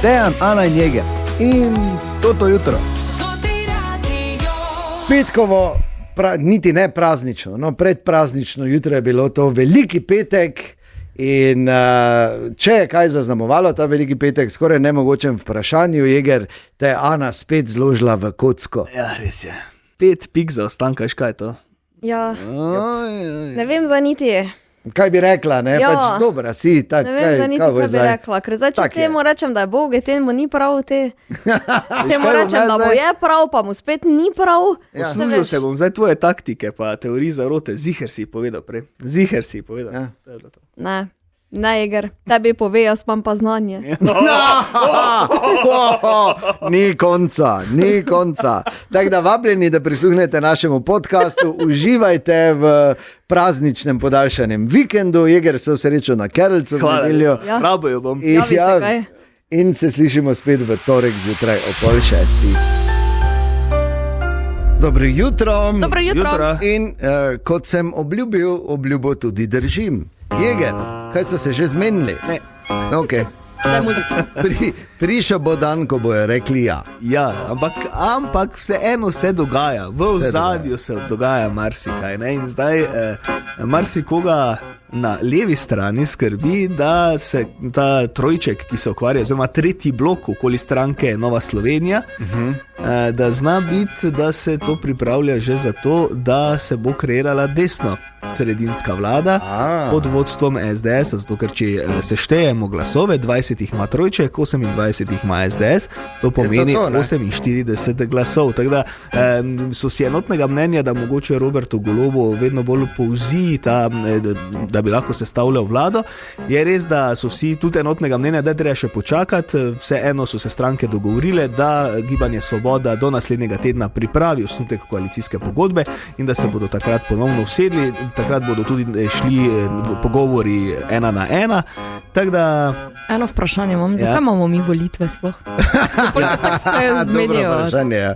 Dejan, Ana in Jeger. In to jutro. Petkovo, niti ne praznično, no predpraznično jutro je bilo to veliki petek. In če je kaj zaznamovalo ta veliki petek, skoraj nemogočem vprašanju, Jeger, te je Ana spet zložila v kocko. Ja, res je. 5 pik za ostanka, kaj je to? Ja, ne vem za niti. Kaj bi rekla, ne? Ja. Pač dobra si. Tak, ne vem za niti, kaj bi rekla. Ker zdaj, če temu rečem, da je Bog, temu ni prav, temu rečem, da mu je prav, pa mu spet ni prav. Ja. Poslužil se bom zdaj tvoje taktike, pa teorij zarote. Ziher si povedal prej. Ziher si povedal. Ja. Ne, Jeger, tebi pove, jaz imam pa znanje. Ni konca. Tako da vabljeni, da prisluhnete našemu podcastu, uživajte v prazničnem podaljšanem vikendu. Jeger, vse srečo na Kerlcu v nedeljo. Ja. Rabojo bom. In se slišimo spet v torek zjutraj o 5:30. Dobro jutro. Dobro jutro. In kot sem obljubo tudi držim. Jeger, kaj so se že zmenili? Ne. Okay. Prišel bo dan, ko bojo rekli ja. Ja, ampak vseeno se dogaja. V ozadju se dogaja marsikaj. Ne? In zdaj marsikoga na levi strani skrbi, da se ta trojček, ki se ukvarja, oziroma tretji blok okoli stranke Nova Slovenija, da zna biti, da se to pripravlja že zato, da se bo kreirala desno sredinska vlada pod vodstvom SDS, zato ker če seštejemo glasove, 20 ima trojček, 28 ima SDS, to pomeni 48 glasov. Tako da so si enotnega mnenja, da mogoče Robertu Golobu vedno bolj povzi da bi lahko sestavljal vlado. Je res, da so vsi tudi enotnega mnenja, da treba še počakati, vseeno so se stranke dogovorile, da Gibanje Svoboda do naslednjega tedna pripravi osnutek koalicijske pogodbe in da se bodo takrat ponovno usedli, takrat bodo tudi šli pogovori 1 na 1. Tako da... Eno vprašanje imam, zakaj imamo mi volitve sploh? Pa se tako vse zmenijo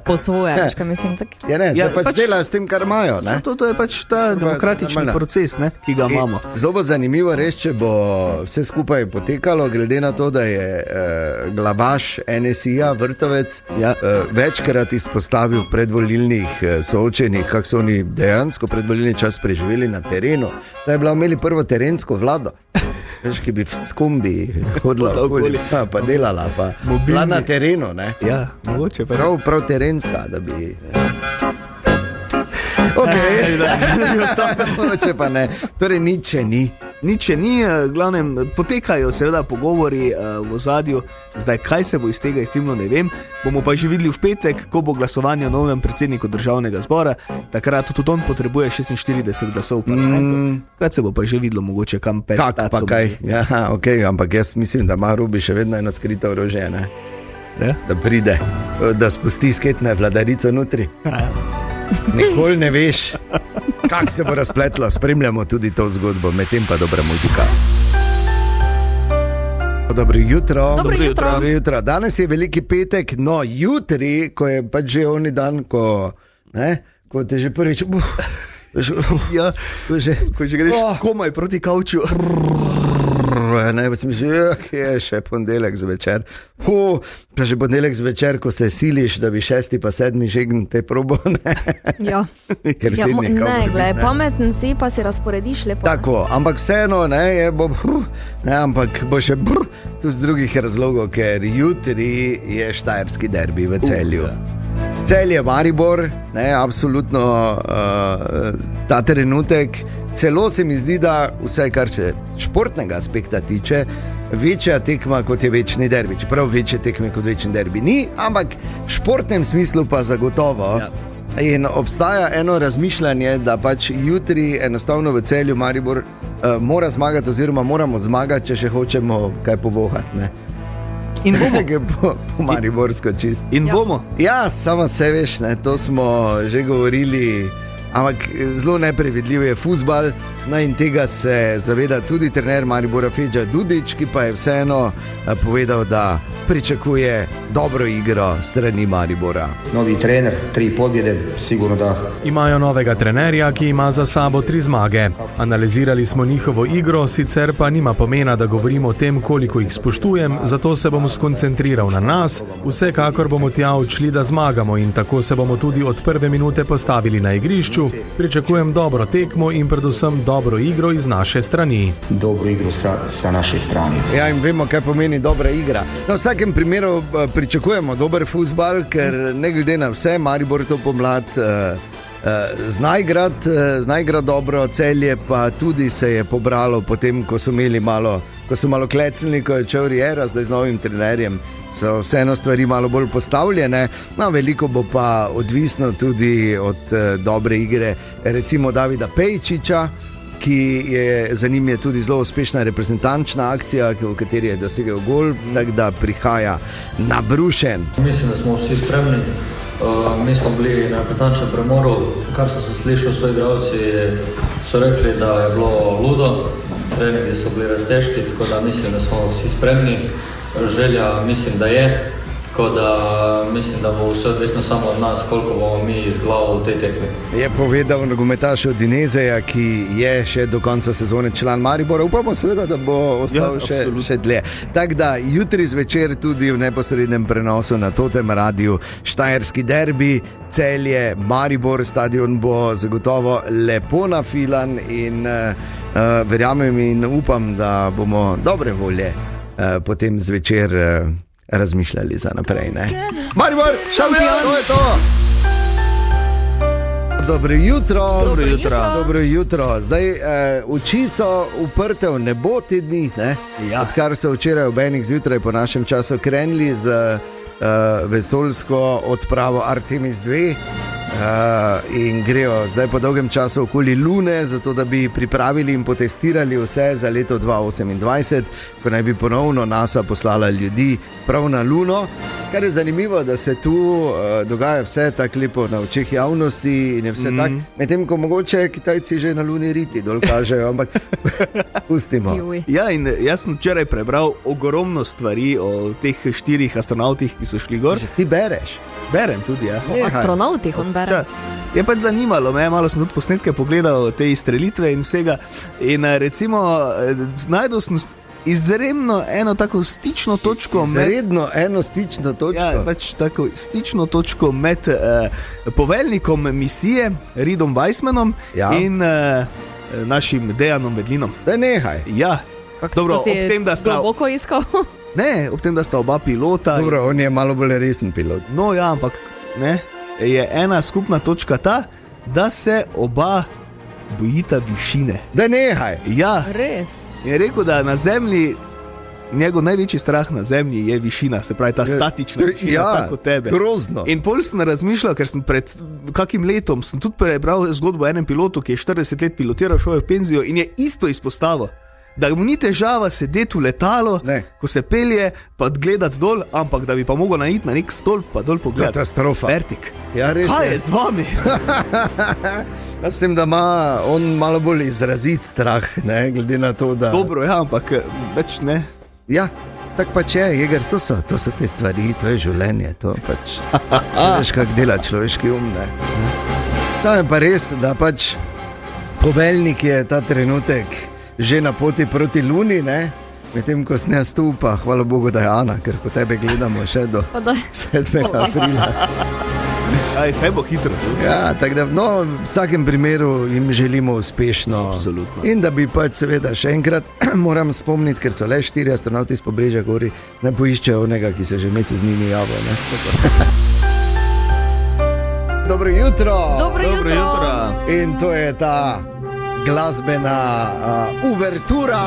po svoje, veš, kaj mislim. Se pač delajo s tem, kar imajo. To je pač ta demokratični proces, ne, ki ga imamo. Zelo bo zanimivo res, če bo vse skupaj potekalo, glede na to, da je glavaš NSI-ja Vrtovec večkrat izpostavil v predvolilnih soočenjih, kako so oni dejansko predvolilni čas preživeli na terenu. Da je bila imeli prvo terensko vlado. Veš, ki bi s kombi hodila okoli, pa delala, pa bila na terenu, ne? Ja, mogoče pa. Prav terenska, da bi... Mogoče pa ne. Torej, nič ni, glavnem, potekajo seveda pogovori v ozadju, zdaj kaj se bo iz tega izcimlo, ne vem, bomo pa že videli v petek, ko bo glasovanje o novem predsedniku državnega zbora, takrat tudi on potrebuje 46 glasov v parlamentu, takrat se bo pa že videlo mogoče kam Kak pa kaj, ampak jaz mislim, da ima Rubi še vedno eno skrito orožje, ne? Da pride, da spusti sketne vladarico notri. Nikoli ne veš, kako se bo razpletlo. Spremljamo tudi to zgodbo, medtem pa dobra muzika. Dobro jutro. Danes je veliki petek, no jutri, ko je pač že oni dan, ko te že prvič... Ko že greš komaj proti kavču. Ne, pa si mi je še ponedeljek zvečer. Pa že ponedeljek zvečer, ko se siliš, da bi 6. pa 7. žegn te probo, ne? Ja. Pameten si, pa si razporediš lepo. Tako, ampak vseeno, ampak bo še tu z drugih razlogov, ker jutri je štajerski derbi v Celju. Celje Maribor, absolutno ta trenutek. Celo se mi zdi, da vse, kar se športnega aspekta tiče, večja tekma kot je večni derbi. Čeprav večje tekme kot večni derbi ni, ampak v športnem smislu pa zagotovo. Ja. In obstaja eno razmišljanje, da pač jutri enostavno v Celju Maribor mora zmagati oziroma moramo zmagati, če še hočemo kaj povohati, ne? In bomo po mariborsko čist. In bomo. Ja, samo se veš, to smo že govorili, ampak zelo neprevidljiv je fuzbal. No in tega se zaveda tudi trener Maribora Feđa Dudić, ki pa je vseeno povedal, da pričakuje dobro igro strani Maribora. Novi trener, 3 pobjede, sigurno da. Imajo novega trenerja, ki ima za sabo 3 zmage. Analizirali smo njihovo igro, sicer pa nima pomena, da govorimo o tem, koliko jih spoštujem, zato se bom skoncentriral na nas. Vsekakor bomo tja odšli, da zmagamo in tako se bomo tudi od prve minute postavili na igrišču. Pričakujem dobro tekmo in predvsem dobro igro iz naše strani. Dobro igro sa naše strani. Ja, in vemo, kaj pomeni dobra igra. Na vsakem primeru pričakujemo dober fuzbal, ker ne glede na vse, Maribor to pomlad zna igrati dobro, Celje pa tudi se je pobralo potem, ko so malo klecnili, ko je čel Riera, zdaj z novim trenerjem so vseeno stvari malo bolj postavljene. No, veliko bo pa odvisno tudi od dobre igre, recimo Davida Pejčiča, ki je za njim je tudi zelo uspešna reprezentančna akcija, v kateri je dosegel gol, tako da prihaja nabrušen. Mislim, da smo vsi spremni. Mi smo bili na reprezentančnem premoru, kar so se slišali soigralci, so rekli, da je bilo ludo, treningi so bili res težki, tako da mislim, da smo vsi spremni. Želja mislim, da je, tako da mislim, da bo vse odvisno samo od nas, koliko bomo mi iz glavo v tej tekmi. Je povedal nogometaš od Dinezeja, ki je še do konca sezone član Maribora. Upamo seveda, da bo ostal še dlje. Tako da jutri zvečer tudi v neposrednem prenosu na Totem radiju štajerski derbi, Celje, Maribor, stadion bo zagotovo lepo nafilan in verjamem in upam, da bomo dobre volje potem zvečer razmišljali za naprej, ne? Maribor, šampion, to je to! Dobro jutro. Zdaj, oči so uprte v nebo te dni, ne? Ja. Odkar so včeraj ob enih zjutraj po našem času krenili z vesoljsko odpravo Artemis 2 in grejo zdaj po dolgem času okoli Lune, zato da bi pripravili in potestirali vse za leto 2028, ko naj bi ponovno NASA poslala ljudi prav na Luno. Kar je zanimivo, da se tu dogaja vse tako lepo na očeh javnosti in je vse tako, medtem ko mogoče Kitajci že na Luni riti dol kažejo, ampak pustimo. Ja, in jaz sem včeraj prebral ogromno stvari o teh 4 astronautih, ki so šli gor. Že ti bereš? Berem tudi, ja. O astronautih on bere. Je pač zanimalo me, malo sem tudi posnetke pogledal te izstrelitve in vsega. In recimo, najdel sem izredno eno tako stično točko. Ja, pač tako stično točko med poveljnikom misije, Reedom Weissmanom, in našim Dejanom Vedlinom. Da nehaj. Ja. Dobro, ob tem, da sta globoko iskal. Ne, ob tem, da sta oba pilota. Dobro, on je malo bolj resen pilot. No ja, ampak ne, je ena skupna točka ta, da se oba bojita višine. Da nehaj. Ja. Res. Je rekel, da na zemlji, njegov največji strah na zemlji je višina, se pravi ta statična višina, tako tebe. Grozno. In pol sem razmišljal, ker sem pred kakim letom sem tudi prebral zgodbo o enem pilotu, ki je 40 let pilotiral, šel je v penzijo in je isto izpostavil, da mu ni težava sedeti v letalo, ko se pelje, pa gledati dol, ampak da bi pa mogel naiti na nek stolp, pa dol pogledati. Katastrofa. Vertik. Ja, res kaj je z vami? Jaz s tem, da ima on malo bolj izrazit strah, ne, glede na to, da... Dobro, ja, ampak več ne. Ja, tak pač je, Jeger, to so te stvari, to je življenje, to pač... Veš, kak dela človeški ne. Samo je pa res, da pač poveljnik je ta trenutek že na poti proti Luni, ne? Medtem ko snega stupa, hvala Bogu, da je Ana, ker po tebe gledamo še do 7. aprila. Aj, se bo hitro. Ja, tako da, no, v vsakem primeru jim želimo uspešno. Absolutno. In da bi pač seveda še enkrat moram spomniti, ker so le 4 astronauti iz Pobrežja gori, ne poiščejo onega, ki se že mesec z njimi javlja, ne? Dobro jutro. In to je ta glasbena uvertura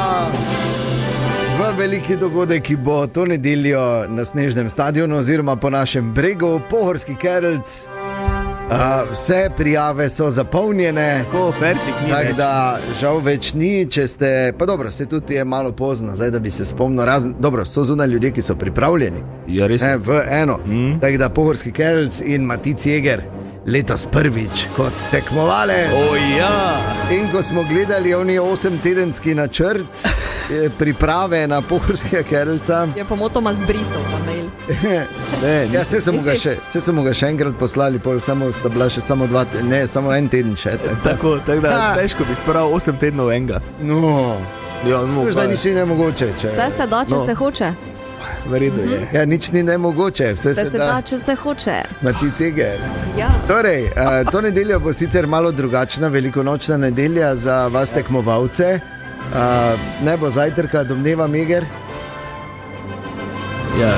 v veliki dogodek, ki bo to nedeljo na Snežnem stadionu oziroma po našem bregu, Pohorski Kerlc. Vse prijave so zapolnjene, tako da žal več ni, če ste, pa dobro, se tudi je malo pozno, zdaj da bi se spomnil, dobro, so zunaj ljudje, ki so pripravljeni. Ja, res. V eno, tako da Pohorski Kerlc in Matic Jeger letos prvič kot tekmovalec. Ja. In ko smo gledali oni 8-tedenski načrt priprave na pohorskega kerlca, Je pomotoma zbrisal ta mail. ja, se so mu ga še enkrat poslali, pol samo sta bila še samo 2, ne, samo 1 teden še. Tako da težko bi spravil 8 tednov enega. No, Ja, no, zdaj nič ni nemogoče. Vse se da, če se hoče. Verjetno je. Ja, nič ni nemogoče, vse Vse se da, če se hoče. Mati Ceger. Ja. Torej, to nedeljo bo sicer malo drugačna, velikonočna nedelja za vas tekmovalce. Ne bo zajtrka, domnevam, Eger. Ja.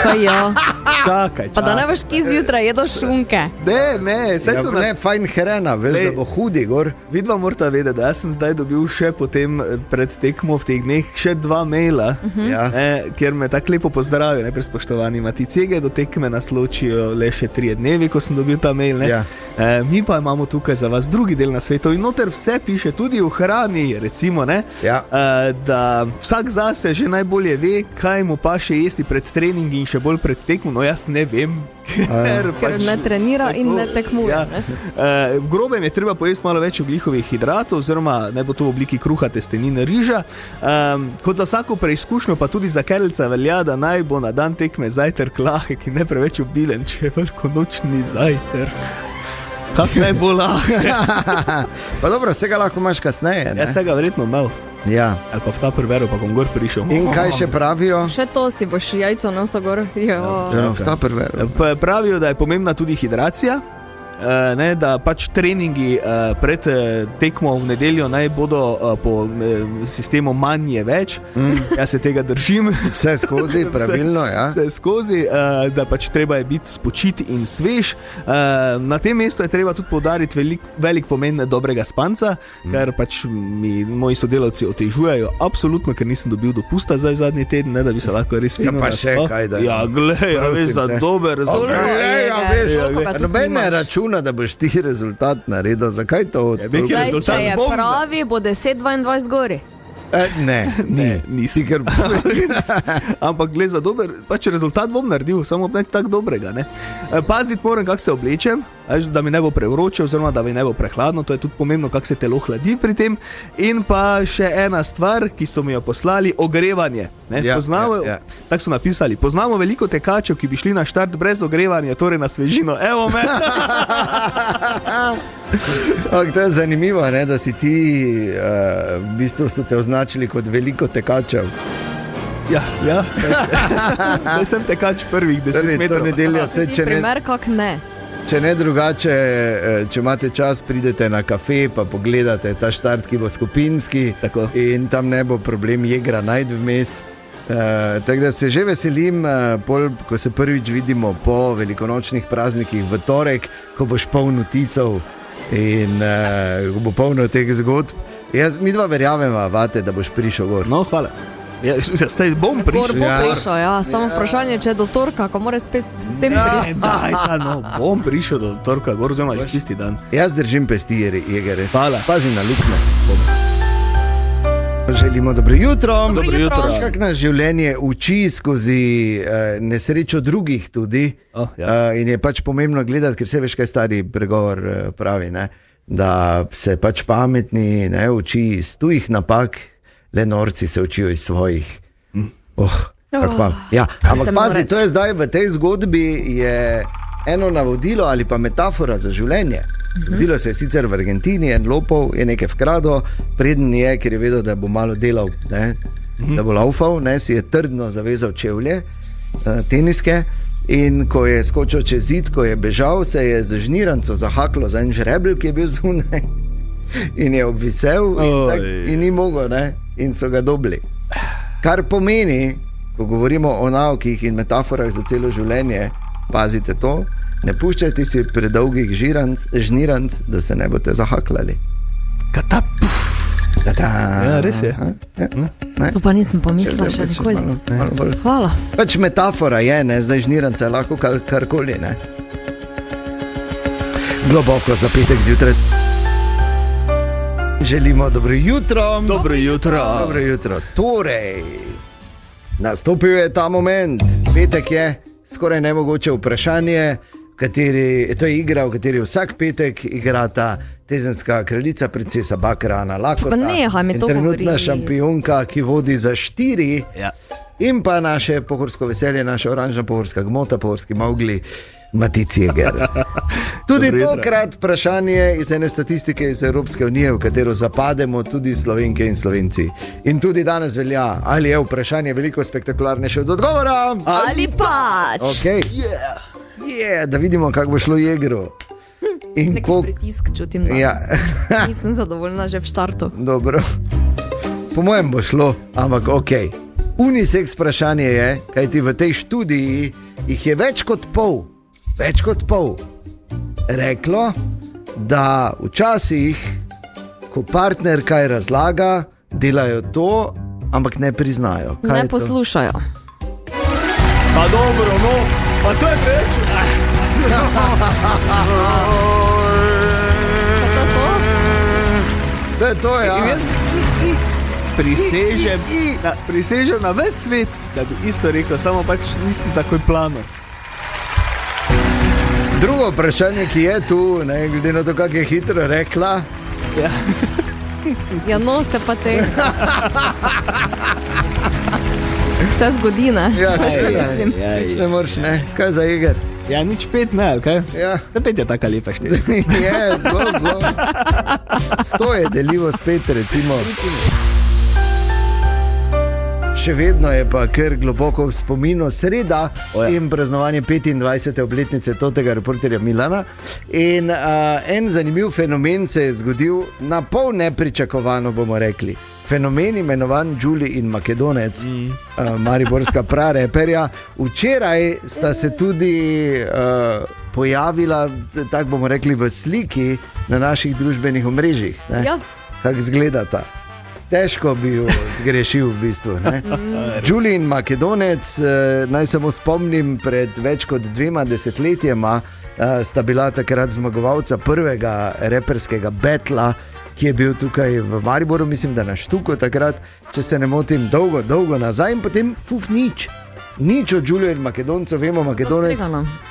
Pa jo. Čakaj. Pa da ne boš ki zjutraj jedel šunke. Ne, vse Ja, so ne, fajn hrana, veš, Lej. da bo hudi gor. Vidva morata vedeti, da jaz sem zdaj dobil še potem pred tekmo v teh dneh še 2 maila, Ja. kjer me tako lepo pozdravijo, najprej spoštovani Mati Cege, do tekme nas ločijo le še 3 dnevi, ko sem dobil ta mail. Ja. Mi pa imamo tukaj za vas drugi del na svetu in noter vse piše, tudi v hrani, recimo, ne, Ja. da vsak zase že najbolje ve, kaj mu pa še jesti pred treningi in še bolj pred tekmo. No, jaz ne vem, Ker ne trenira in ne tekmuje. Ja. Ne? V grobem je treba pojesti malo več ogljikovih hidratov, oziroma naj bo to v obliki kruha, testenine, riža. Kot za vsako preizkušnjo, pa tudi za kerlca velja, da naj bo na dan tekme zajtrk lahek in ne preveč obilen, če je velikonočni zajtrk. Kak naj bo lahek? Pa dobro, vsega lahko imaš kasneje. Ne? Jaz se ga verjetno imel, Ja. ali pa v ta prvero, pa bom gor prišel. In kaj še pravijo? Še to si boš jajco nosil gor. Jo. Že v ta prve. Pravijo, da je pomembna tudi hidracija. Ne, da pač treningi pred tekmo v nedeljo naj bodo po sistemu manj je več. Jaz se tega držim. Vse skozi, pravilno, ja. Vse skozi, da pač treba je biti spočit in svež. Na tem mestu je treba tudi poudariti velik pomen dobrega spanca, kar pač mi moji sodelavci otežujejo, absolutno, ker nisem dobil dopusta zdaj zadnji teden, ne, da bi se lahko res Ja, fino pa še naspal. kaj, da Ja, glej, ja, veš, za te. dober rezultat. Noben ne računa, da boš ti rezultat naredil. Zakaj to? Ja, vek je Zdaj, rezultat če je bomba. pravi, bo 10-22 gori. Ne, nisem. Ti kar... Ampak gled za dober, pač rezultat bom naredil, samo ne tako dobrega. Ne. Paziti moram, kako se oblečem, da mi ne bo prevroče, oziroma da mi ne bo prehladno, to je tudi pomembno, kako se telo hladi pri tem. In pa še ena stvar, ki so mi jo poslali, ogrevanje. Ja, Poznamo, ja. tako so napisali, poznamo veliko tekačev, ki bi šli na štart brez ogrevanja, torej na svežino. Evo me! To je zanimivo, ne, da si ti, v bistvu so te označili kot veliko tekačev. Ja, zdaj sem tekač prvih 10 Torej, to metrov. nedeljo se, Ti če ne, primer, kak ne. če ne drugače, če imate čas, pridete na kafe, pa pogledate ta štart, ki bo skupinski. Tako. In tam ne bo problem jegra najti vmes. Tako da se že veselim, ko se prvič vidimo po velikonočnih praznikih v torek, ko boš poln vtisov in ko bo polno teh zgodb. Mi dva verjameva, vate, da boš prišel gor. No, hvala. Ja, sej bom Gor prišel. bo Ja. prišel, ja. Samo vprašanje, če do torka, ko mora spet vsem priti. Bom prišel do torka, gor oziroma že tisti dan. Jaz držim pesti, Jeger, res. Hvala. Pazi na luknjo. Želimo dobro jutro. Dobro jutro. Veš, kako nas življenje uči skozi nesrečo drugih tudi. Ja. In je pač pomembno gledati, ker se veš, kaj stari pregovor pravi, ne? Da se pač pametni ne uči iz tujih napak, le norci se učijo iz svojih. Ja. Ampak se pazi, norec. to je zdaj v tej zgodbi je eno navodilo ali pa metafora za življenje. Zgodilo se je sicer v Argentini, en lopov je nekaj vkradel, preden je, ker je vedel, da bo malo delal, ne, da bo laufal, ne, si je trdno zavezal čevlje, teniske. In ko je skočil čez zid, ko je bežal, se je z žniranco zahaklo za en žrebelj, ki je bil zunaj. In je obvisel in ni mogel, ne? In so ga dobili. Kar pomeni, ko govorimo o naukih in metaforah za celo življenje, pazite to, ne puščajte si predolgih žniranc, da se ne boste zahaklali. Katap. Ja, res je. To pa nisem pomislila še nikoli. Hvala. Pač metafora je, ne, zdaj žniranca je lahko karkoli, ne. Globoko za petek zjutraj. Želimo dobro jutro. Dobro jutro. Dobro jutro. Torej, nastopil je ta moment. Petek je skoraj nemogoče vprašanje, v to je igra, v kateri vsak petek igrata tezenska kraljica, princesa Bakrana Lakota, Pa nehaj mi to trenutna govoriti. šampionka, ki vodi za 4, Ja. in pa naše pohorsko veselje, naša oranžna pohorska gmota, pohorski Mowgli, Matic Jeger. Tudi Dobro jutro. tokrat vprašanje iz ene statistike iz Evropske unije, v katero zapademo tudi Slovenke in Slovenci. In tudi danes velja, ali je vprašanje veliko spektakularnejše od odgovora. Ali pač. Okay. Da vidimo, kako bo šlo Jegru. In Nek koliko. pritisk čutim danes. Ja. Nisem zadovoljna že v štartu. Dobro. Po mojem bo šlo, ampak ok. Unisex vprašanje je, kaj ti v tej študiji jih je več kot pol reklo, da včasih, ko partner kaj razlaga, delajo to, ampak ne priznajo. Kaj Ne je to? poslušajo. Pa dobro, no, pa to je več. To je to, ja. In jaz bi prisežem na ves svet, da bi isto rekel, samo pač nisem takoj plano. Drugo vprašanje, ki je tu, ne, glede na to, kako je hitro rekla. Ja. Ja, no se pa te. Vse zgodi, ne? Ja, mislim. Nič ne moreš, ne. Kaj za iger? Ja, nič 5 ne, ali kaj? Ja. Da 5 je taka lepa števila. Je, zelo. 100 je deljivo spet, recimo. Še vedno je pa kar globoko v spominu sreda in praznovanje 25. obletnice totega reporterja Milana. In en zanimiv fenomen se je zgodil, na pol nepričakovano bomo rekli. Fenomen imenovan Julie in Makedonec, mariborska prareperja. Včeraj sta se tudi pojavila, tako bomo rekli, v sliki na naših družbenih omrežjih. Ja. Kako izgledata? Težko bi jo zgrešil v bistvu. Julie in Makedonec, naj samo spomnim, pred več kot 2 desetletjema sta bila takrat zmagovalca prvega reperskega betla, ki je bil tukaj v Mariboru, mislim, da na Štuku takrat, če se ne motim, dolgo nazaj in potem nič. Nič od Julije in Makedoncev, vemo, Makedonec.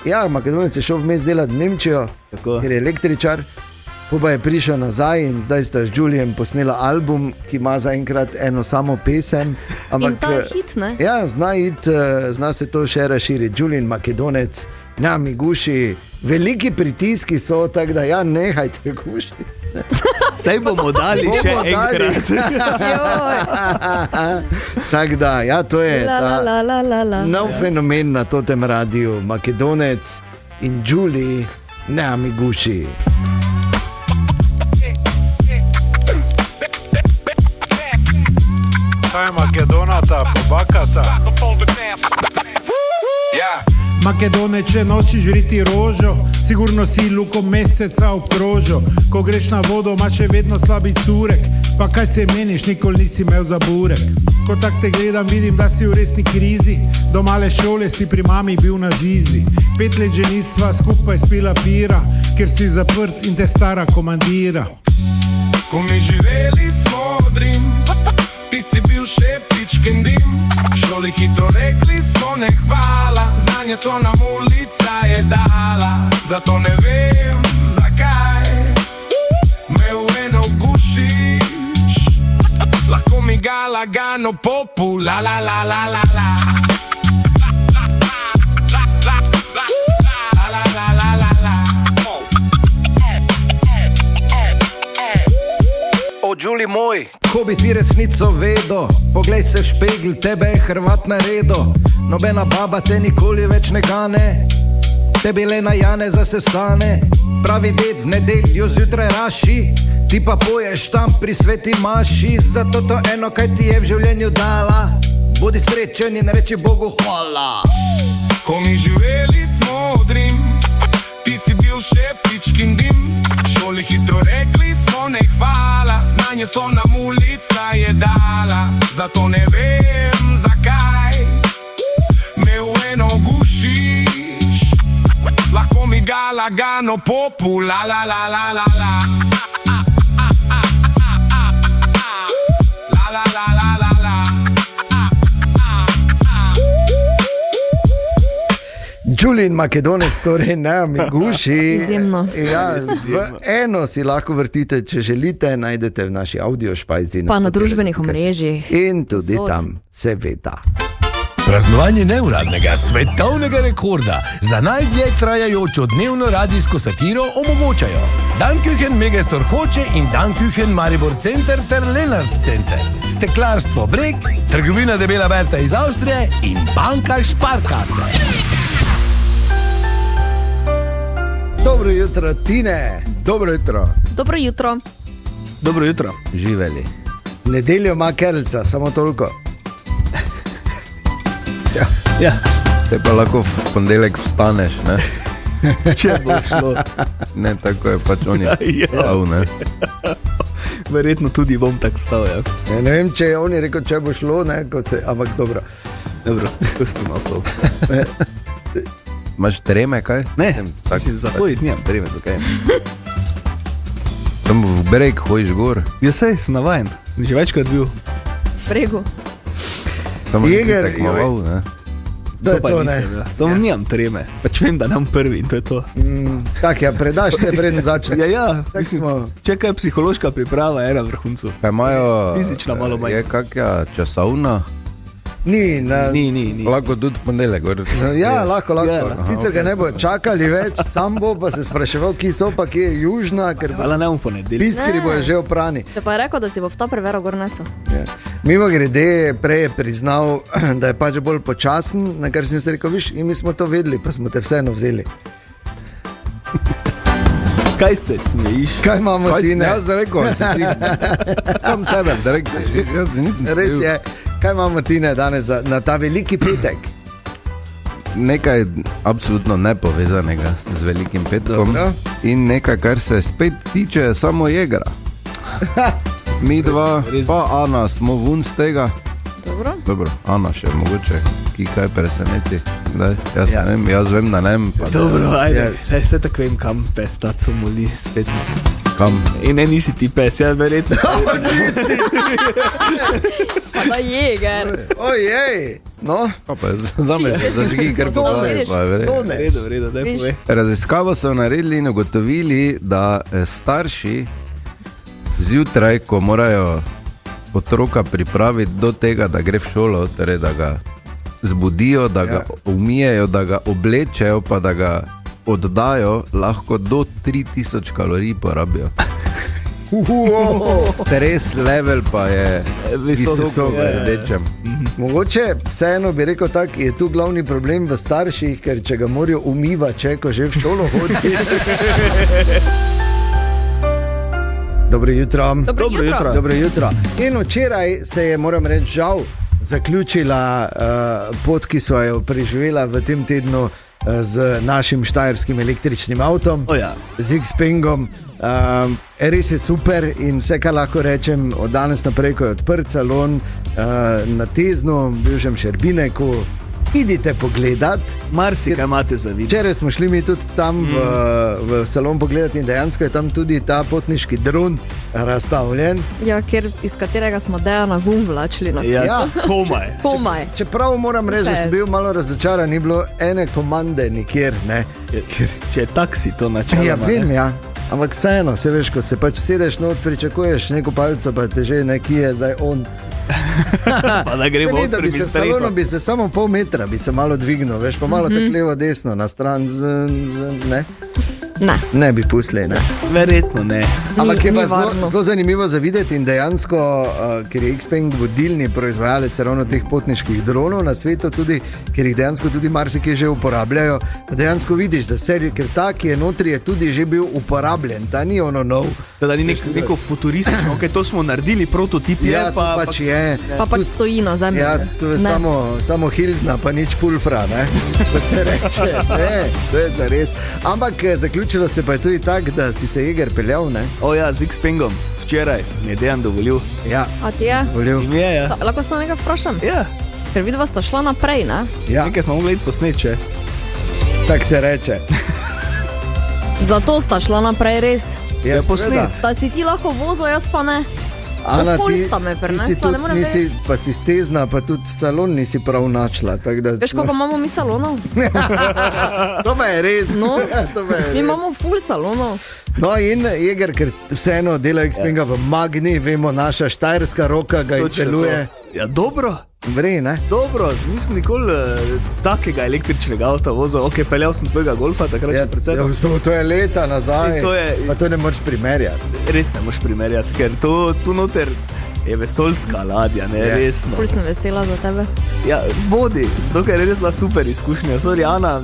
Ja, Makedonec je šel vmes delati v Nemčijo, ker je električar. Pa je prišel nazaj in zdaj sta z Julijem posnela album, ki ima zaenkrat eno samo pesem. In ta je hit, ne? Ja, zna se to še razširiti. Julie in Makedonec, nami guši, veliki pritiski so, tako da ja, nehajte gušiti. Sej bomo dali še enkrat. Tako da, ja, to je La. nov fenomen na totem radiju. Makedonec in Julie, nami guši. Kaj Makedonata, pobakata? Makedoneče nosiš riti rožo, sigurno si luko meseca obkrožo. Ko greš na vodo, imaš še vedno slabi curek, pa kaj se meniš, nikoli nisi imel za burek. Ko tak te gledam, vidim, da si v resni krizi, do male šole si pri mami bil na zizi. 5 let že nisva skupaj spila pira, ker si zaprt in te stara komandira. Ko mi živeli smo odrim, ti si bil še pičken dim. Šoli hitro rekli smo ne hvala, znanje so nam ulica je dala. Zato ne vem zakaj me v eno gušiš, lahko mi ga lagano popu, la la la la la la. O, Julie moj, ko bi ti resnico vedel, poglej se v špegl, tebe je Hrvat naredil. Nobena baba te nikoli več ne gane, tebi le na Janeza se vstane. Pravi ded v nedeljo zjutraj raši, ti pa poješ tam pri sveti maši. Zato to eno, kaj ti je v življenju dala, bodi srečen in reči Bogu hvala. Ko mi živeli smo odrim, ti si bil še pičkin dim. Šoli hitro rekli smo ne hvala, znanje so nam ulica je dala. Zato ne vem zakaj me v eno gušiš, lahko mi ga lagano popu, la la la la la la. La la la la la la. Mičulin Makedonec, torej ne, Miguši. Izjemno. Ja, v eno si lahko vrtite, če želite, najdete v naši audio špajzi. Pa na družbenih omrežjih. In tudi Povsod. tam, seveda. Praznovanje neuradnega svetovnega rekorda za najdlje trajajočo dnevno radijsko satiro omogočajo Danküchen Megastor Hoče in Danküchen Maribor Center ter Lenart Center, Steklarstvo Breg, Trgovina Debela Berta iz Avstrije in Banka Sparkasse. Dobro jutro, Tine. Dobro jutro. Dobro jutro. Dobro jutro. Živeli. Nedeljo ima Kerlca, samo toliko. Ja, Te pa lahko v ponedeljek vstaneš, ne? če bo šlo. Ne, tako je pač on je Ja. prav, ne? Verjetno tudi bom tako vstal, ja. Ja, ne vem, če je on rekel, če bo šlo, ne, ampak dobro. Dobro, pustimo to. Imaš treme, kaj? Ne, tak, mislim, za hoditi nimam treme, zakaj? Tam v breg hojiš gor. Ja, sej, sem navajen, sem že večkrat bil. Bregu. Samo nisi Jeger, tekmoval, ne? To je pa to, ne. nisem, ja. Samo nimam treme, pač vem, da nam prvi in to je to. Tak, ja, predaš se, preden začne. Ja, ja, Tak mislim, smo. če kaj psihološka priprava je na vrhuncu. Kaj imajo... Fizična malo manj. Je kakja časovna? Ni, Ni. Lahko tudi v ponedeljek, gor. Ja, lahko. Ja, Sicer ga ne bo čakali več, sam bo pa se spraševal, kje so pa, kje je južna, ker Hvala, ne bom ponedeljek. piskri bojo že oprani. Če pa je rekel, da si bo v ta prevero gor nesel. Ja. Mimo grede, prej je priznal, da je pač bolj počasen, na kar sem si rekel, viš, in mi smo to vedeli, pa smo te vseeno vzeli. Kaj se smejiš? Kaj imamo, Kaj si Tine? jaz rekel? Si ti sam sebe, da rekli. Res je, kaj imamo, Tine, danes na ta veliki petek? Nekaj absolutno nepovezanega z velikim petkom. Dobro. In nekaj, kar se spet tiče samo Jegra. Mi dva, pa Ana, smo vun z tega. Dobro, Ana še mogoče, ki kaj preseneti. Daj, jaz Ja. ne vem, jaz vem, da ne vem. Pa Dobro, ajde, Ja. se tako vem, kam pes taco moli spet. kam? In ne, nisi ti pes, ja, verjetno. Pa da jeger. Ojej, no, Pa za me se zažgi, ker To pa vidiš. pa je verjetno. to ne. V redu, daj Viš. povej. Raziskavo so naredili in ugotovili, da starši zjutraj, ko morajo otroka pripraviti do tega, da gre v šolo, torej da ga zbudijo, da ga umijejo, da ga oblečejo, pa da ga oddajo, lahko do 3000 kalorij porabijo. Stres level pa je visoko v rdečem. Mogoče vseeno bi rekel tako, je tu glavni problem v starših, ker če ga morajo umivati, če ko že v šolo hodi. Dobro jutro. Dobro jutro. Dobro jutro. In včeraj se je, moram reči, žal zaključila pot, ki so jo preživela v tem tednu z našim štajerskim električnim avtom, O ja. z Xpengom. Res je super in vse, kar lahko rečem, od danes naprej, ko je odprt salon na Teznu, v bivšem Šerbineku, idite pogledat. Marsikaj imate za videti. Včeraj smo šli mi tudi tam v salon pogledati in dejansko je tam tudi ta potniški dron razstavljen. Ja, iz katerega smo Dejana vun vlačili na Ja, Ja. komaj. komaj. Čeprav moram reči, da sem bil malo razočaran, ni bilo ene komande nikjer. Ne? Če je taksi, to načeloma. Ja, vem, ne. ja. Ampak vseeno, se veš, ko se pač sedeš not, pričakuješ neko palco, pa te že neki je zdaj on. Pa da gremo Ne, da bi se v salonu, bi se samo pol metra, bi se malo dvignil, veš, pa malo tako levo, desno, na stran, ne? Ne. Ne bi pustili, ne. Verjetno ne. Ampak je ni pa zelo, varno. zelo zanimivo za videti in dejansko, ker je Xpeng vodilni proizvajalec ravno teh potniških dronov na svetu, tudi, ker jih dejansko tudi marsikaj že uporabljajo, da dejansko vidiš, da serij, ker ta, ki je notri, je tudi že bil uporabljen, ta ni ono nov. Da ni neko futuristično, okay, to smo naredili, prototip je, Ja, to pač je. Pa pač stoji na zemlji. Ja, to je Ne. samo hilzna, pa nič pulfra, ne? Kot se reče, ne, to je zares. Ampak zaključilo se pa je tudi tako, da si se Jeger peljal, ne? O ja, z Xpengom, včeraj mi je Dejan dovolil. Ja, A ti je? volil. In je, ja. Lahko samo nekaj vprašam? Ja, Ker vidva sta šla naprej, ne? Ja, nekaj smo mogli iti posneče. tako se reče. Zato sta šla naprej res. Ja, Ja, posnet. seveda. Da si ti lahko vozil, jaz pa ne. Ana, Polsta me prenesla, ne morem nisi, pa si stezna, pa tudi salon nisi prav načla. Veš, koliko imamo mi salonov? To pa je res. No, To pa je mi res. imamo ful salonov. No in Jeger, ker vseeno dela Xpenga v Magni, vemo, naša štajerska roka ga izdeluje. Ja, dobro. Vrej, ne? Dobro, nisem nikoli takega električnega avta vozil. Ok, peljal sem tvojega golfa, takrat Ja, sem predvsem. to je leta nazaj, In to je- pa to ne moreš primerjati. Res ne moreš primerjati, ker to tu noter je vesoljska ladja, ne, Ja. resno. Ful sem vesela za tebe. Ja, bodi, zato ker je res bila super izkušnja. Sorry, Ana,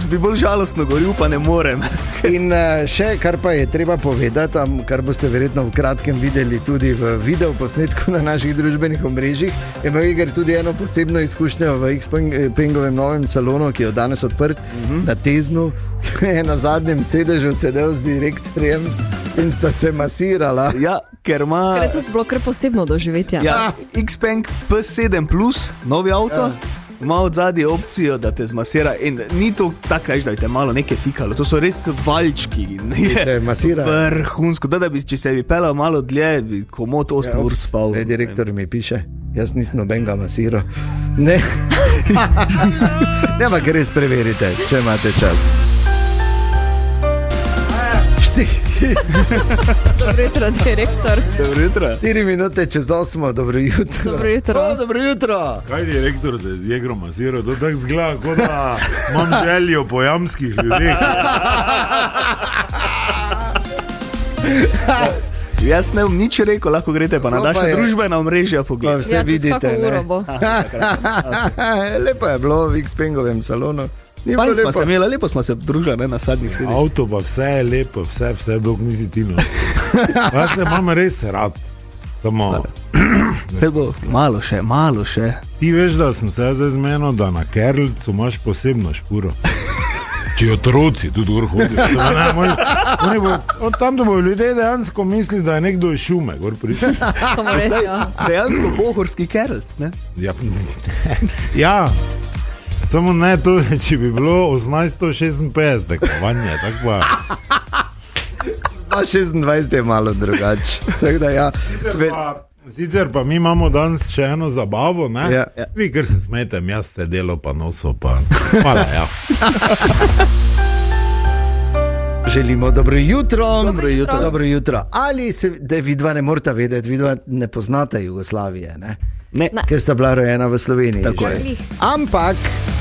bi bolj žalostno govoril, pa ne morem. In še, kar pa je treba povedati, kar boste verjetno v kratkem videli tudi v video posnetku na naših družbenih omrežjih, je imel Iger tudi eno posebno izkušnjo v Xpengovem novem salonu, ki je danes odprt na Teznu, ki je na zadnjem sedežu sedel z direktorjem in sta se masirala. Ja, ker ima... Ker je tudi bilo kar posebno doživetje. Ja, Xpeng P7 Plus, novi avto. Ima od zadnje opcijo, da te zmasira. In ni to tako, da bi te malo nekaj tikalo, to so res valjčki. te masirajo. Vrhunsko. Da bi, če se bi pelal malo dlje, bi komot 8 ur spal. Direktor mi piše, jaz nisem nobenega masiral. Ne, ne, ampak res preverite, če imate čas. Dobro jutro, direktor. Dobro jutro. 4 minute čez 8, dobro jutro. Dobro jutro. Dobro jutro. Kaj direktor se z Jegrom masira? To tako zgleda, kot da imam željo po jamskih ljudeh. Jaz ne bom nič rekel, lahko greste pa na No, pa naša je. družbena omrežja pogledati. Vse Ja, čez vidite, kako ne? uro bo. Lepo je bilo v Xpengovem salonu. Ni Fajn bilo smo lepo? se imeli, lepo smo se družili ne, na zadnjih sedih. Avto pa vse je lepo, vse dok nisi tino. Jaz ne imam res rad. Samo Vse bo malo še. ti veš, da sem se zdaj zmenil, da na Kerlcu imaš posebno špuro. Če otroci tudi gor hodijo. Tam, da bojo ljudje dejansko mislili, da je nekdo iz šume gor prišel. Samo res, ja. Dejansko pohorski kerlc, ne? Ja, ja. Samo ne to, če bi bilo 1856 tekmovanje, tako pa. 26 je malo drugače. Tako da ja. Sicer pa mi imamo danes še eno zabavo, ne? Ja. Vi, ker se smetem, jaz se delo pa noso pa. Hvala, ja. Želimo dobro jutro. Dobro jutro. Dobro jutro. Ali se, da vidva ne morata vedeti, vidva ne poznate Jugoslavije, ne? Ne. Ker sta bila rojena v Sloveniji. Tako že. je. Ampak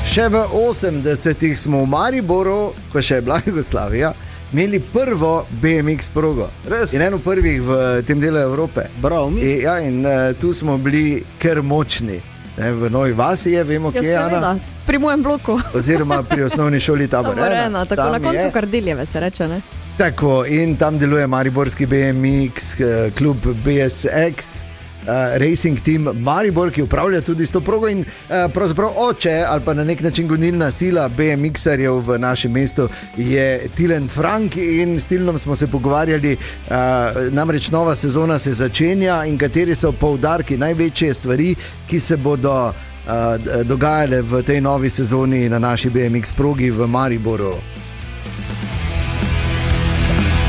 še v 80-ih smo v Mariboru, ko še je bila Jugoslavija, imeli prvo BMX progo. Res? In eno prvih v tem delu Evrope. Bravo, mi. Ja, in tu smo bili kar močni. Ne, v Novi Vasi je, vemo, Ja, kje je Ana. seveda, pri mojem bloku. Oziroma pri osnovni šoli Tabor Taborena, tako Tam na koncu je. Kardiljeve se reče, ne? Tako, in tam deluje mariborski BMX, klub BSX. Racing team Maribor, ki upravlja tudi s to progo in pravzaprav oče ali pa na nek način gonilna sila BMX-arjev v našem mestu je Tilen Frank in s Tilnom smo se pogovarjali, namreč nova sezona se začenja in kateri so poudarki, največje stvari, ki se bodo dogajale v tej novi sezoni na naši BMX progi v Mariboru.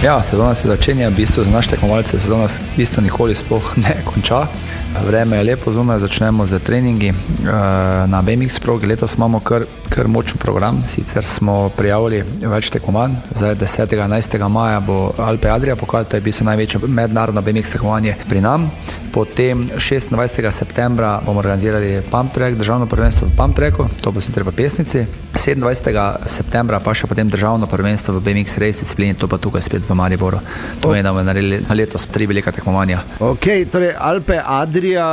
Ja, sezona se začenja, v bistvu za naše tekmovalce sezona v bistvu nikoli sploh ne konča. Vreme je lepo zunaj, začnemo z treningi na BMX progi. Letos imamo kar močen program, sicer smo prijavili več tekmovanj. Zdaj 10. in 11. maja bo Alpe Adria pokal, to je v bistvu največje mednarodno BMX tekmovanje pri nam. Potem 26. septembra bomo organizirali Pump Track, državno prvenstvo v Pump Tracku, to bo sicer v Pesnici. 27. septembra pa še potem državno prvenstvo v BMX race disciplini, to pa tukaj spet v Mariboru. To je, da bomo naredili na letos 3 velika tekmovanja. Ok, torej Alpe Adria,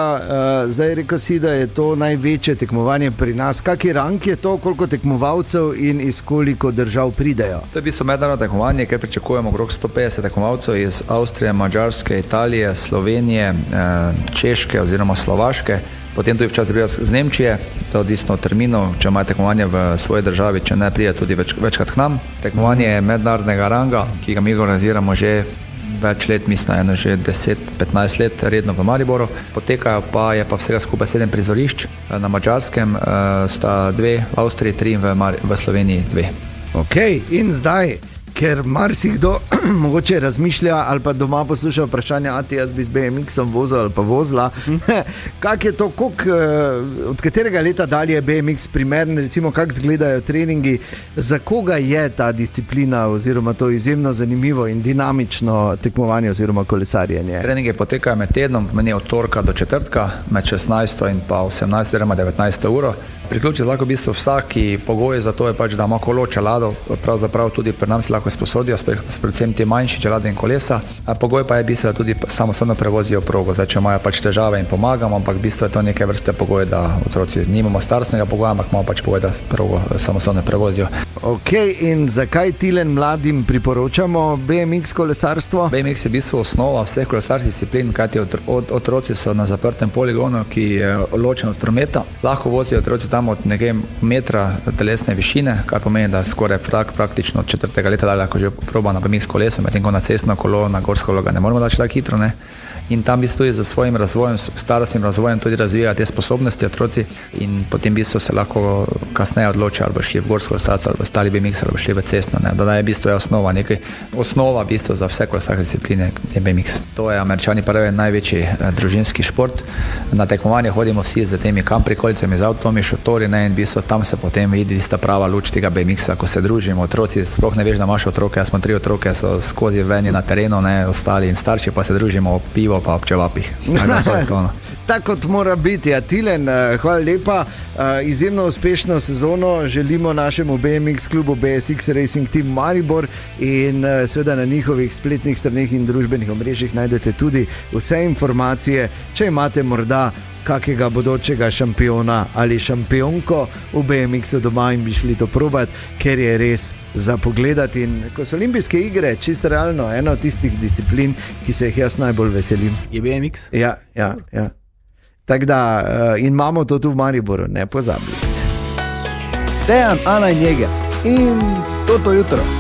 zdaj rekel si, da je to največje tekmovanje pri nas. Kaki rank je to, koliko tekmovalcev in iz koliko držav pridejo? To je v bistvu mednarodno tekmovanje, kjer pričakujemo okrog 150 tekmovalcev iz Avstrije, Madžarske, Italije, Slovenije, Češke oziroma Slovaške. Potem tudi včasih pride z Nemčije, to odvisno od terminov, če imajo tekmovanje v svoji državi, če ne pride tudi večkrat k nam. Tekmovanje je mednarodnega ranga, ki ga mi organiziramo že več let, mislim, že 10-15 let redno v Mariboru. Potekajo pa je pa vsega skupaj 7 prizorišč, na Madžarskem sta 2, v Avstriji 3 in v Sloveniji 2. Ok, in zdaj, ker marsikdo mogoče razmišlja ali pa doma posluša vprašanje, a ti jaz bi z BMX-om vozil ali pa vozila. Kak je to, od katerega leta dalje je BMX primeren, recimo kako izgledajo treningi, za koga je ta disciplina oziroma to izjemno zanimivo in dinamično tekmovanje oziroma kolesarjenje? Treningi potekajo med tednom, meni od torka do četrtka, med 16 in pa 18 oziroma 19 uro. Priključiti lahko v bistvu vsaki pogoj za to je pač, da ima kolo, čelado, pravzaprav tudi pri nas se lahko sposodijo, predvsem ti manjši čelade in kolesa. Pogoj pa je v bistvu, da tudi samostojno prevozijo progo. Zdaj, če imajo pač težave in pomagamo, ampak v bistvu je to neke vrste pogoj, da otroci nimamo starostnega pogoja, ampak imamo pač pogoj, da progo samostojno prevozijo. Ok, in zakaj Tilen mladim priporočamo BMX kolesarstvo? BMX je v bistvu osnova vseh kolesarskih disciplin, kajti otroci so na zaprtem poligonu, ki je ločen od prometa. Lahko vozijo otroci tam od nekaj metra telesne višine, kar pomeni, da skoraj praktično od 4. leta dalje lahko že proba na BMX kolesu, medtem ko na cestno kolo, na gorsko kolo ga ne moramo dati tako hitro, ne. In tam v bistvu tudi za svojim razvojem, starostnim razvojem tudi razvijajo te sposobnosti otroci in potem v bistvu se lahko kasneje odločijo, ali bo šli v gorsko kolesarstvo, ali bo stali BMX, ali bo šli v cestno, ne. Da je v bistvu osnova, nekaj osnova v bistvu za vse kolesarske discipline je BMX. To je Američani pravijo največji družinski šport. Na tekmovanje hodimo vsi z temi kamprikolicami, z avtomi, šotori, ne, in v bistvu tam se potem vidi tista prava luč tega BMX-a, ko se družimo, otroci, sploh ne veš, da imaš otroke, jaz smo 3 otroke, so skozi veni na terenu, ne, ostali in starši pa se družimo ob pivo pa ob čevapih. Tako kot mora biti. Tilen, hvala lepa, izjemno uspešno sezono želimo našemu BMX klubu BSX Racing Team Maribor in seveda na njihovih spletnih straneh in družbenih omrežjih najdete tudi vse informacije, če imate morda kakega bodočega šampiona ali šampionko v BMX-u doma in bi šli to probati, ker je res za pogledati. In ko so olimpijske igre, čisto realno, ena od tistih disciplin, ki se jih jaz najbolj veselim. Je BMX? Ja. Tako da, in imamo to tu v Mariboru, ne pozabite. Dejan, Ana in Jeger in to jutro.